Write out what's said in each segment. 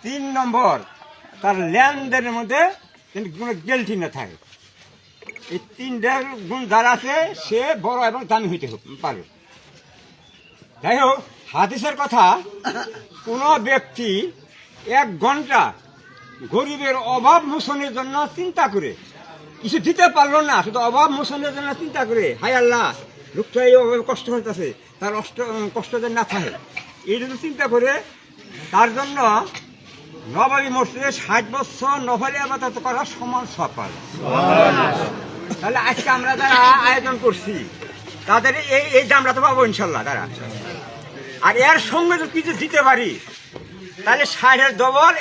3 নম্বর তার লেনদেনের মধ্যে কোনো গেলটি না থাকে। এই 3টা গুণ যার আছে সে বড় এবং দামি হইতে পারে। যাই হোক, হাদিসের কথা, কোনো ব্যক্তি 1 ঘন্টা গরিবের অভাব মোচনের জন্য চিন্তা করে কিছু দিতে পারলো না, শুধু অভাব মোচনের জন্য চিন্তা করে, হায় আল্লাহ লোকটা এই অভাবে কষ্ট হইতেছে, তার কষ্ট যেন না থাকে, এই জন্য চিন্তা করে তার জন্য নবাবী মসজিদে 60 বছর নফল ইবাদত করার সমান সওয়াব পাবে। তাহলে আজকে আমরা যারা আয়োজন করছি তাদের এই দামটা তো পাবো ইনশাল্লাহ তারা। আর এর সঙ্গে যদি কিছু দিতে পারি তাহলে 60-এর ডবল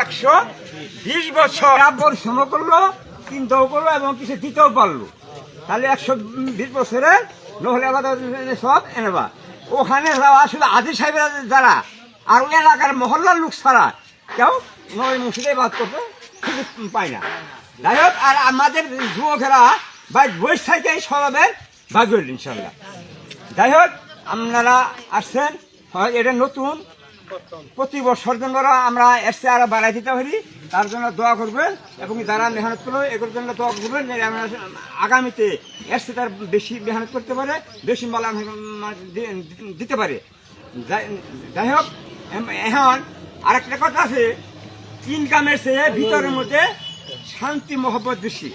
120 বছর পরিশ্রম করলো, চিন্তাও করলো এবং কিছু দিতেও পারলো, তাহলে 120 বছরের নহলে আবাদত সব এনেবা। ওখানে যাওয়া শুধু আদি সাহেবের যারা আর ওই এলাকার মহল্লার লোক ছাড়া কেউ নবী মসজিদে বাদ করতে সুযোগ পায় না। যাই হোক, আর আমাদের যুবকেরা বা বয়স থেকে এই স্বভাবের ভাগ্য ইনশাল্লাহ। যাই হোক, আপনারা আসছেন, এটা নতুন প্রতি বছর জন্য আমরা এসে আরো বাড়াই দিতে পারি, তার জন্য দোয়া করবেন এবং যারা মেহনত করবে এগুলোর জন্য দোয়া করবেন, আগামীতে এসে তার বেশি মেহনত করতে পারে, বেশি মাল দিতে পারে। যাই হোক, এখন আরেকটা কথা আছে, ইনকামের চেয়ে ভিতরের মধ্যে শান্তি মহব্বত বেশি।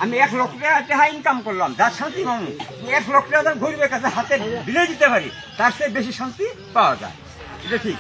আমি 1 লক্ষ টাকা ইনকাম করলাম, যার শান্তি পাবো 1 লক্ষ টাকা গরিবের কাছে হাতে বিলে দিতে পারি, তার চেয়ে বেশি শান্তি পাওয়া যায়। এটা ঠিক।